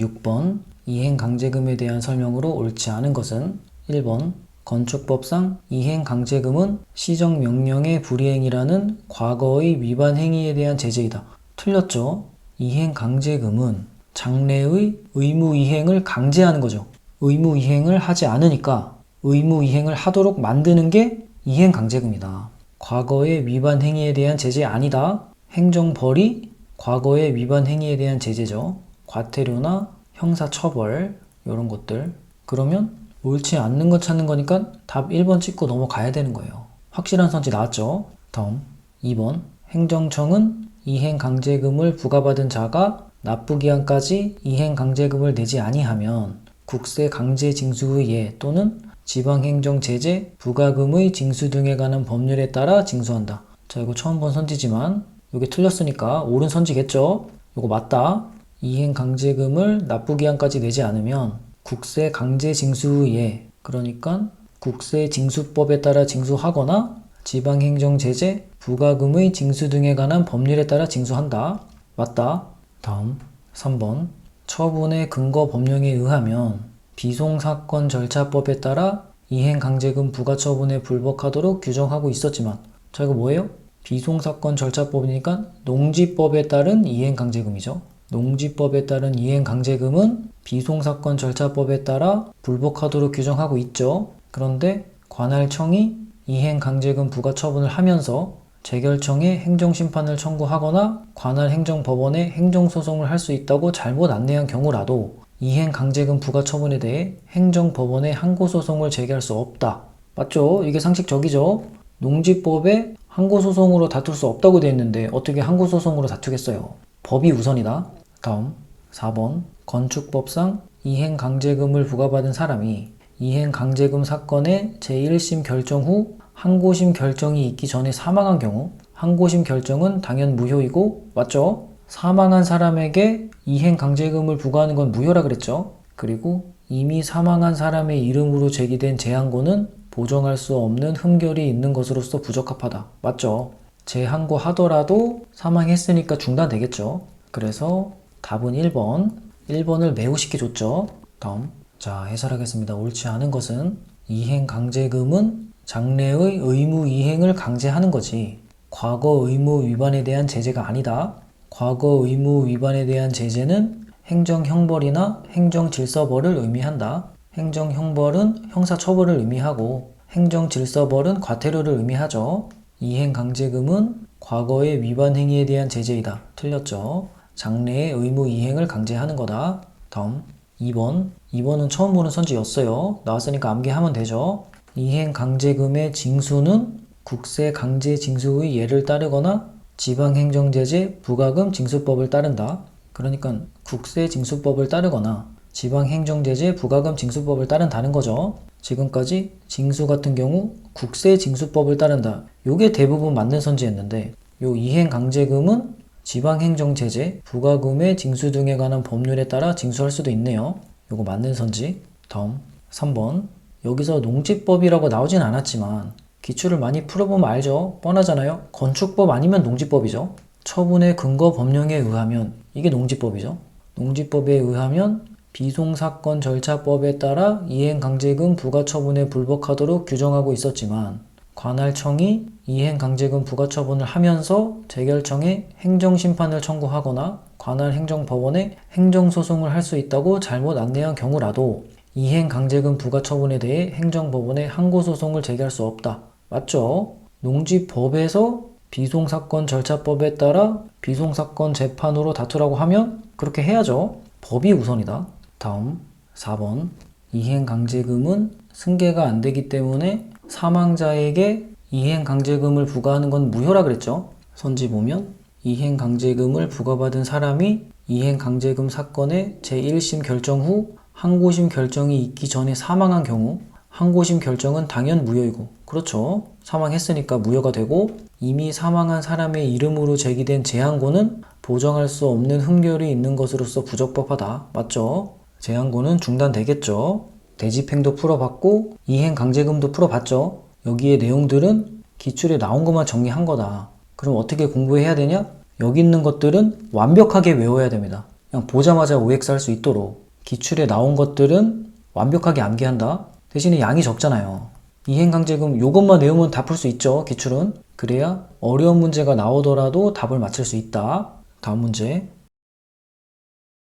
6번 이행강제금에 대한 설명으로 옳지 않은 것은 1번 건축법상 이행강제금은 시정명령의 불이행이라는 과거의 위반 행위에 대한 제재이다. 틀렸죠? 이행강제금은 장래의 의무이행을 강제하는 거죠. 의무이행을 하지 않으니까 의무이행을 하도록 만드는 게 이행강제금이다. 과거의 위반 행위에 대한 제재 아니다. 행정벌이 과거의 위반 행위에 대한 제재죠. 과태료나 형사처벌 이런 것들. 그러면 옳지 않는 거 찾는 거니까 답 1번 찍고 넘어가야 되는 거예요. 확실한 선지 나왔죠? 다음 2번 행정청은 이행강제금을 부과받은 자가 납부기한까지 이행강제금을 내지 아니하면 국세강제징수의 예 또는 지방행정제재 부과금의 징수 등에 관한 법률에 따라 징수한다. 자, 이거 처음 본 선지지만 이게 틀렸으니까 옳은 선지겠죠? 이거 맞다. 이행강제금을 납부기한까지 내지 않으면 국세강제징수의 예, 그러니까 국세징수법에 따라 징수하거나 지방행정제재 부과금의 징수 등에 관한 법률에 따라 징수한다. 맞다. 다음 3번 처분의 근거 법령에 의하면 비송사건 절차법에 따라 이행강제금 부과처분에 불복하도록 규정하고 있었지만 자 이거 뭐예요? 비송사건 절차법이니까 농지법에 따른 이행강제금이죠. 농지법에 따른 이행강제금은 비송사건 절차법에 따라 불복하도록 규정하고 있죠. 그런데 관할청이 이행강제금 부과처분을 하면서 재결청에 행정심판을 청구하거나 관할행정법원에 행정소송을 할 수 있다고 잘못 안내한 경우라도 이행강제금 부과처분에 대해 행정법원에 항고소송을 제기할 수 없다. 맞죠? 이게 상식적이죠? 농지법에 항고소송으로 다툴 수 없다고 되어 있는데 어떻게 항고소송으로 다투겠어요? 법이 우선이다. 다음 4번 건축법상 이행강제금을 부과받은 사람이 이행강제금 사건의 제1심 결정 후 항고심 결정이 있기 전에 사망한 경우 항고심 결정은 당연 무효이고 맞죠? 사망한 사람에게 이행강제금을 부과하는 건 무효라 그랬죠? 그리고 이미 사망한 사람의 이름으로 제기된 재항고는 보정할 수 없는 흠결이 있는 것으로서 부적합하다. 맞죠? 재항고 하더라도 사망했으니까 중단되겠죠? 그래서 답은 1번. 1번을 매우 쉽게 줬죠? 다음. 자, 해설하겠습니다. 옳지 않은 것은 이행강제금은 장래의 의무 이행을 강제하는 거지 과거 의무 위반에 대한 제재가 아니다. 과거 의무 위반에 대한 제재는 행정형벌이나 행정질서벌을 의미한다. 행정형벌은 형사처벌을 의미하고 행정질서벌은 과태료를 의미하죠. 이행강제금은 과거의 위반 행위에 대한 제재이다. 틀렸죠. 장래의 의무 이행을 강제하는 거다. 다음 2번은 처음 보는 선지였어요. 나왔으니까 암기하면 되죠. 이행강제금의 징수는 국세강제징수의 예를 따르거나 지방행정제재 부과금 징수법을 따른다. 그러니까 국세징수법을 따르거나 지방행정제재 부과금 징수법을 따른다는 거죠. 지금까지 징수 같은 경우 국세징수법을 따른다. 요게 대부분 맞는 선지였는데 요 이행강제금은 지방행정제재 부과금의 징수 등에 관한 법률에 따라 징수할 수도 있네요. 요거 맞는 선지. 다음 3번 여기서 농지법이라고 나오진 않았지만 기출을 많이 풀어보면 알죠? 뻔하잖아요? 건축법 아니면 농지법이죠. 처분의 근거 법령에 의하면 이게 농지법이죠. 농지법에 의하면 비송사건 절차법에 따라 이행강제금 부과처분에 불복하도록 규정하고 있었지만 관할청이 이행강제금 부과처분을 하면서 재결청에 행정심판을 청구하거나 관할행정법원에 행정소송을 할 수 있다고 잘못 안내한 경우라도 이행강제금 부과처분에 대해 행정법원에 항고소송을 제기할 수 없다. 맞죠? 농지법에서 비송사건 절차법에 따라 비송사건 재판으로 다투라고 하면 그렇게 해야죠. 법이 우선이다. 다음 4번 이행강제금은 승계가 안 되기 때문에 사망자에게 이행강제금을 부과하는 건 무효라 그랬죠. 선지 보면 이행강제금을 부과받은 사람이 이행강제금 사건의 제1심 결정 후 항고심 결정이 있기 전에 사망한 경우 항고심 결정은 당연 무효이고 그렇죠. 사망했으니까 무효가 되고 이미 사망한 사람의 이름으로 제기된 재항고는 보정할 수 없는 흠결이 있는 것으로서 부적법하다. 맞죠? 재항고는 중단되겠죠. 대집행도 풀어봤고 이행강제금도 풀어봤죠. 여기에 내용들은 기출에 나온 것만 정리한 거다. 그럼 어떻게 공부해야 되냐? 여기 있는 것들은 완벽하게 외워야 됩니다. 그냥 보자마자 OX 할 수 있도록 기출에 나온 것들은 완벽하게 암기한다. 대신에 양이 적잖아요. 이행강제금 요것만 외우면 다 풀 수 있죠, 기출은. 그래야 어려운 문제가 나오더라도 답을 맞출 수 있다. 다음 문제.